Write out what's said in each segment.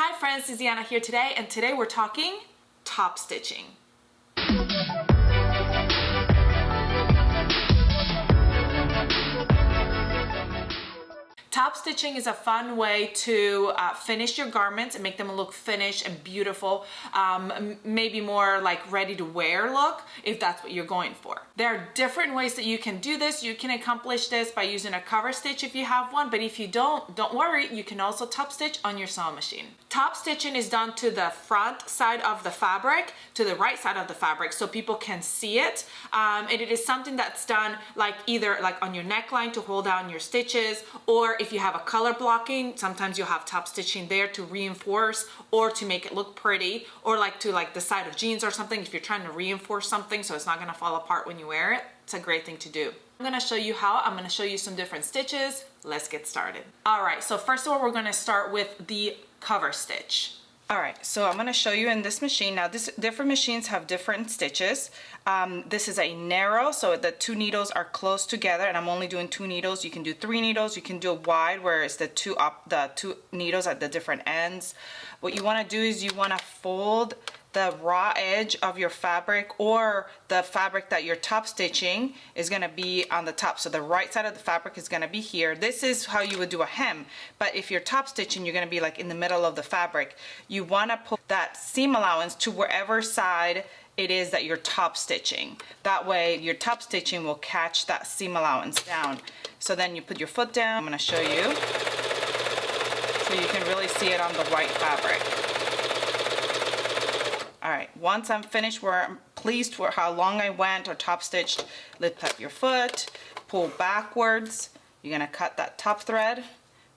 Hi friends, Tiziana here today, and today we're talking top stitching. Top stitching is a fun way to finish your garments and make them look finished and beautiful, maybe more like ready to wear look if that's what you're going for. There are different ways that you can do this. You can accomplish this by using a cover stitch if you have one, but if you don't worry, you can also top stitch on your sewing machine. Top stitching is done to the front side of the fabric, to the right side of the fabric, so people can see it. And it is something that's done like either like on your neckline to hold down your stitches, or if you have a color blocking, sometimes you'll have top stitching there to reinforce or to make it look pretty, or like to like the side of jeans or something if you're trying to reinforce something so it's not going to fall apart when you wear it. It's a great thing to do. I'm going to show you how. I'm going to show you some different stitches. Let's get started. All right, so first of all, we're going to start with the cover stitch. All right, so I'm going to show you in this machine. Now, different machines have different stitches. This is a narrow, so the two needles are close together, and I'm only doing 2 needles. You can do 3 needles. You can do a wide, where it's the two needles at the different ends. What you want to do is you want to fold the raw edge of your fabric, or the fabric that you're top stitching is going to be on the top. So the right side of the fabric is going to be here. This is how you would do a hem, but if you're top stitching, you're going to be like in the middle of the fabric. You want to put that seam allowance to wherever side it is that you're top stitching. That way your top stitching will catch that seam allowance down. So then you put your foot down. I'm going to show you so you can really see it on the white fabric. All right, once I'm finished where I'm pleased for how long I went or top stitched, lift up your foot, pull backwards. You're gonna cut that top thread,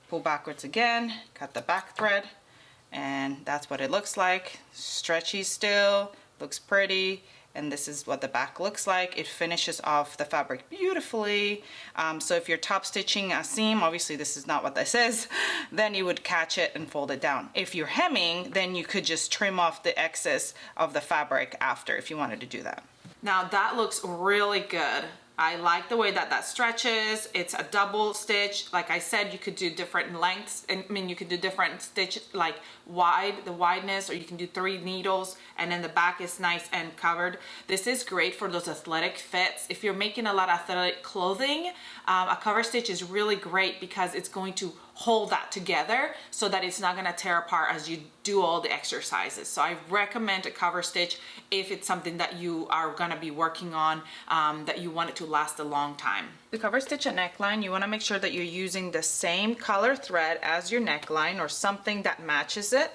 pull backwards again, cut the back thread, and that's what it looks like. Stretchy still, looks pretty, and this is what the back looks like. It finishes off the fabric beautifully. So if you're top stitching a seam, obviously this is not what this is, then you would catch it and fold it down. If you're hemming, then you could just trim off the excess of the fabric after if you wanted to do that. Now that looks really good. I like the way that that stretches. It's a double stitch. Like I said, you could do different lengths. I mean, you could do different stitch, like the wideness, or you can do 3 needles, and then the back is nice and covered. This is great for those athletic fits. If you're making a lot of athletic clothing, a cover stitch is really great because it's going to hold that together so that it's not gonna tear apart as you do all the exercises. So I recommend a cover stitch if it's something that you are gonna be working on, that you want it to last a long time. To cover stitch a neckline, you wanna make sure that you're using the same color thread as your neckline or something that matches it.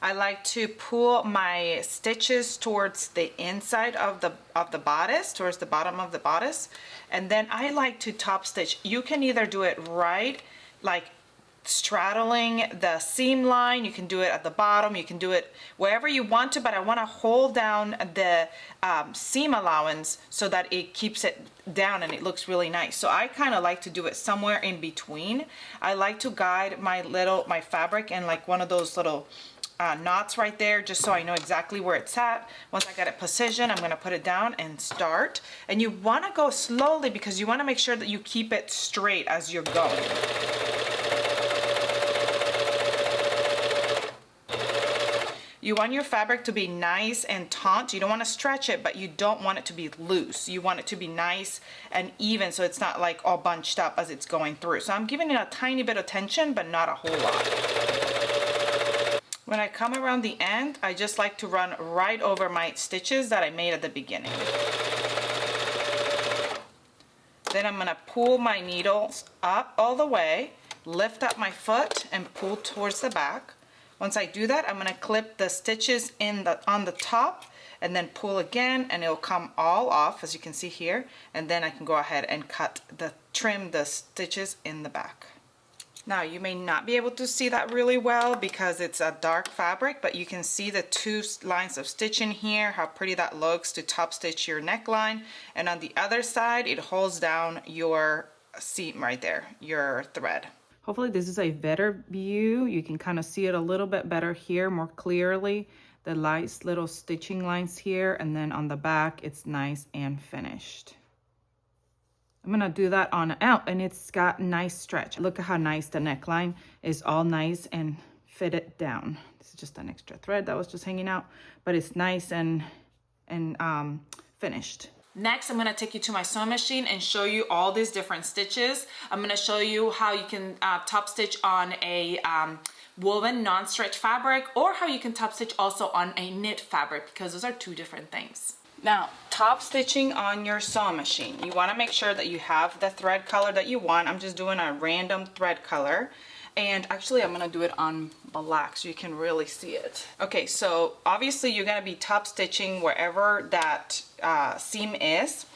I like to pull my stitches towards the inside of the bodice, towards the bottom of the bodice, and then I like to top stitch. You can either do it right, like straddling the seam line, you can do it at the bottom, you can do it wherever you want to, but I want to hold down the seam allowance so that it keeps it down and it looks really nice. So I kind of like to do it somewhere in between. I like to guide my fabric in like one of those little knots right there, just so I know exactly where it's at. Once I got it positioned, I'm going to put it down and start. And you want to go slowly because you want to make sure that you keep it straight as you're going. You want your fabric to be nice and taut. You don't want to stretch it, but you don't want it to be loose. You want it to be nice and even so it's not like all bunched up as it's going through. So I'm giving it a tiny bit of tension, but not a whole lot. When I come around the end, I just like to run right over my stitches that I made at the beginning. Then I'm going to pull my needles up all the way, lift up my foot, and pull towards the back. Once I do that, I'm going to clip the stitches on the top and then pull again, and it'll come all off, as you can see here, and then I can go ahead and trim the stitches in the back. Now you may not be able to see that really well because it's a dark fabric, but you can see the 2 lines of stitching here, how pretty that looks to top stitch your neckline, and on the other side it holds down your seam right there, your thread. Hopefully this is a better view. You can kind of see it a little bit better here, more clearly. The nice little stitching lines here, and then on the back it's nice and finished. I'm gonna do that on out, and it's got nice stretch. Look at how nice the neckline is, all nice and fit it down. This is just an extra thread that was just hanging out, but it's nice and finished. Next, I'm gonna take you to my sewing machine and show you all these different stitches. I'm gonna show you how you can top stitch on a woven non-stretch fabric, or how you can top stitch also on a knit fabric, because those are two different things. Now, top stitching on your sewing machine, you want to make sure that you have the thread color that you want. I'm just doing a random thread color, and actually I'm going to do it on black so you can really see it. Okay, so obviously you're going to be top stitching wherever that seam is,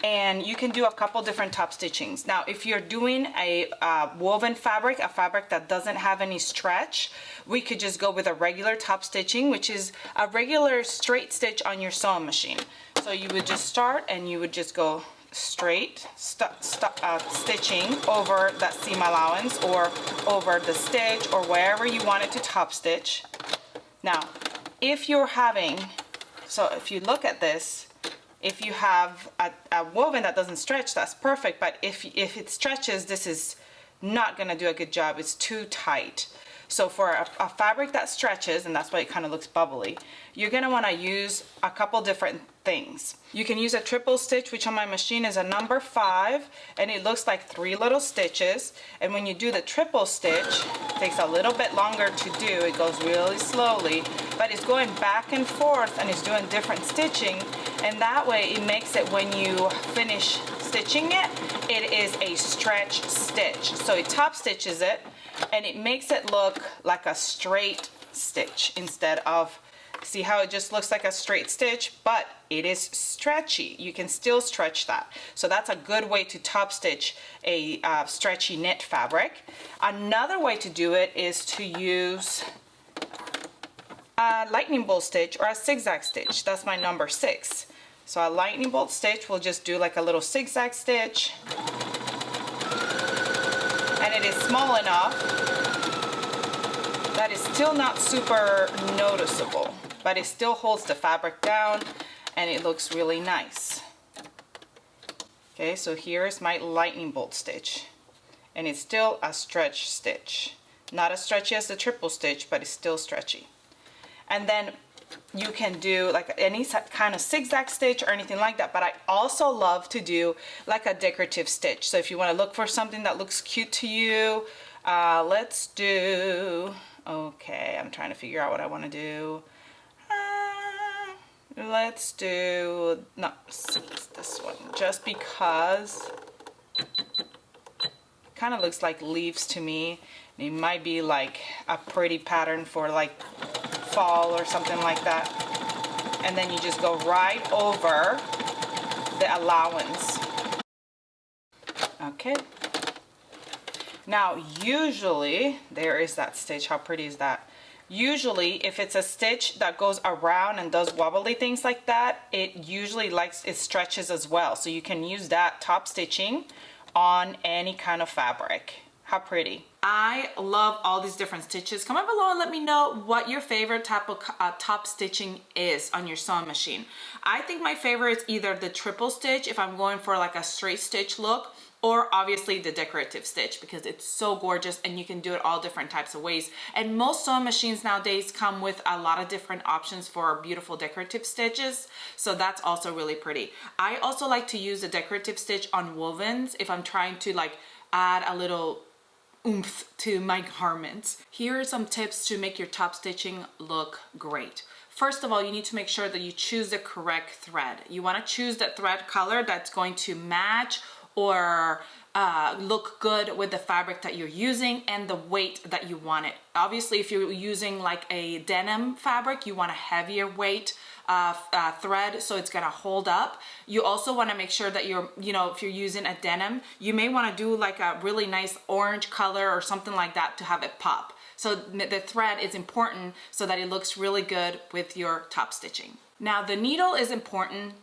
and you can do a couple different top stitchings. Now, if you're doing a woven fabric, a fabric that doesn't have any stretch, we could just go with a regular top stitching, which is a regular straight stitch on your sewing machine. So you would just start and you would just go straight stitching over that seam allowance or over the stitch or wherever you want it to top stitch. Now, if you're having, so if you look at this, if you have a woven that doesn't stretch, that's perfect, but if it stretches, this is not gonna do a good job. It's too tight. So for a fabric that stretches, and that's why it kind of looks bubbly, you're gonna wanna use a couple different things. You can use a triple stitch, which on my machine is a number 5, and it looks like 3 little stitches. And when you do the triple stitch, it takes a little bit longer to do. It goes really slowly, but it's going back and forth and it's doing different stitching. And that way it makes it, when you finish stitching it, it is a stretch stitch. So it top stitches it and it makes it look like a straight stitch instead of, see how it just looks like a straight stitch, but it is stretchy. You can still stretch that. So that's a good way to top stitch a stretchy knit fabric. Another way to do it is to use a lightning bolt stitch or a zigzag stitch. That's my number 6. So a lightning bolt stitch, we'll just do like a little zigzag stitch. And it is small enough that it's still not super noticeable, but it still holds the fabric down and it looks really nice. Okay, so here's my lightning bolt stitch, and it's still a stretch stitch. Not as stretchy as the triple stitch, but it's still stretchy. And then you can do like any kind of zigzag stitch or anything like that, but I also love to do like a decorative stitch. So if you want to look for something that looks cute to you, let's do, okay, I'm trying to figure out what I want to do. Let's do, no, this one, just because it kind of looks like leaves to me. It might be like a pretty pattern for like fall or something like that. And then you just go right over the allowance. Okay. Now, usually, there is that stitch. How pretty is that? Usually, if it's a stitch that goes around and does wobbly things like that, it usually it stretches as well. So you can use that top stitching on any kind of fabric. How pretty. I love all these different stitches. Comment below and let me know what your favorite type of top stitching is on your sewing machine. I think my favorite is either the triple stitch if I'm going for like a straight stitch look, or obviously the decorative stitch, because it's so gorgeous and you can do it all different types of ways. And most sewing machines nowadays come with a lot of different options for beautiful decorative stitches, so that's also really pretty. I also like to use a decorative stitch on wovens if I'm trying to like add a little oomph to my garments. Here are some tips to make your top stitching look great. First of all, you need to make sure that you choose the correct thread. You want to choose that thread color that's going to match or look good with the fabric that you're using and the weight that you want it. Obviously, if you're using like a denim fabric, you want a heavier weight thread so it's gonna hold up. You also want to make sure that you're, if you're using a denim, you may want to do like a really nice orange color or something like that to have it pop. So the thread is important so that it looks really good with your top stitching. Now the needle is important.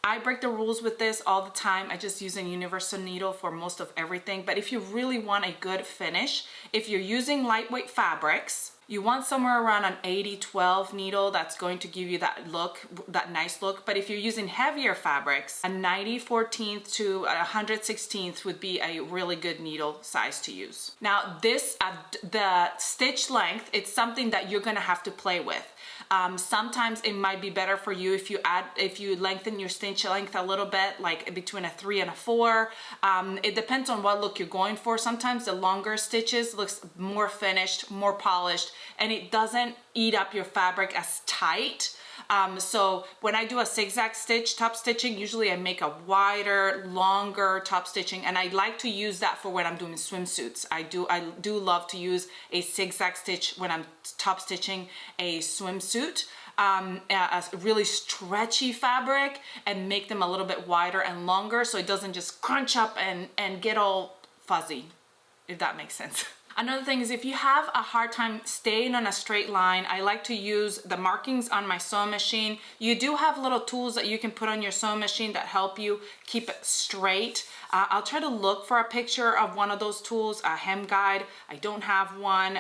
I break the rules with this all the time. I just use a universal needle for most of everything. But if you really want a good finish, if you're using lightweight fabrics, You want somewhere around an 80-12 needle. That's going to give you that look, that nice look. But if you're using heavier fabrics, a 90/14 to a 116th would be a really good needle size to use. Now this, the stitch length, it's something that you're gonna have to play with. Sometimes it might be better for you if you lengthen your stitch length a little bit, like between a 3 and a 4. It depends on what look you're going for. Sometimes the longer stitches looks more finished, more polished, and it doesn't eat up your fabric as tight. So when I do a zigzag stitch top stitching, usually I make a wider, longer top stitching, and I like to use that for when I'm doing swimsuits. I do love to use a zigzag stitch when I'm top stitching a swimsuit, a really stretchy fabric, and make them a little bit wider and longer so it doesn't just crunch up and get all fuzzy, if that makes sense. Another thing is, if you have a hard time staying on a straight line, I like to use the markings on my sewing machine. You do have little tools that you can put on your sewing machine that help you keep it straight. I'll try to look for a picture of one of those tools, a hem guide. I don't have one.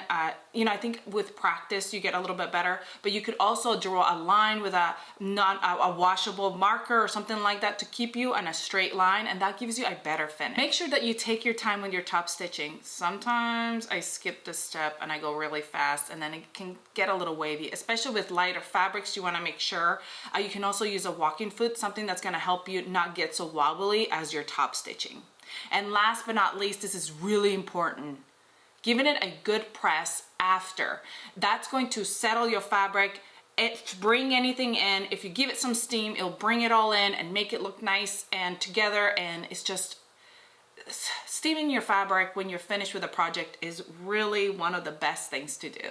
You know, I think with practice you get a little bit better, but you could also draw a line with a washable marker or something like that to keep you on a straight line, and that gives you a better finish. Make sure that you take your time with your top stitching. Sometimes I skip this step and I go really fast, and then it can get a little wavy, especially with lighter fabrics. You want to make sure you can also use a walking foot, something that's going to help you not get so wobbly as you're top stitching. And last but not least, this is really important, giving it a good press after. That's going to settle your fabric, bring anything in. If you give it some steam, it'll bring it all in and make it look nice and together. And it's just, steaming your fabric when you're finished with a project is really one of the best things to do.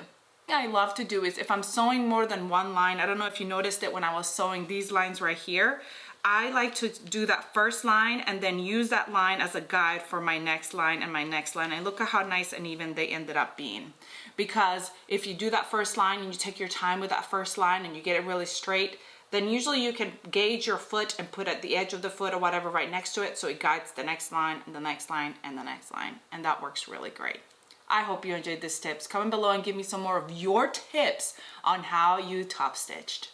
I love to do is, if I'm sewing more than one line, I don't know if you noticed it when I was sewing these lines right here, I like to do that first line and then use that line as a guide for my next line and my next line. And look at how nice and even they ended up being. Because if you do that first line and you take your time with that first line and you get it really straight, then usually you can gauge your foot and put at the edge of the foot or whatever right next to it, so it guides the next line and the next line and the next line. And that works really great. I hope you enjoyed these tips. Comment below and give me some more of your tips on how you top stitched.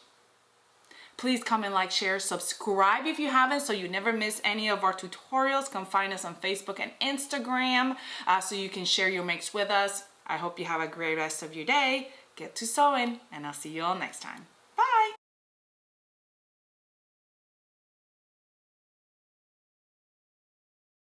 Please comment, like, share, subscribe if you haven't, so you never miss any of our tutorials. Come find us on Facebook and Instagram so you can share your makes with us. I hope you have a great rest of your day. Get to sewing, and I'll see you all next time.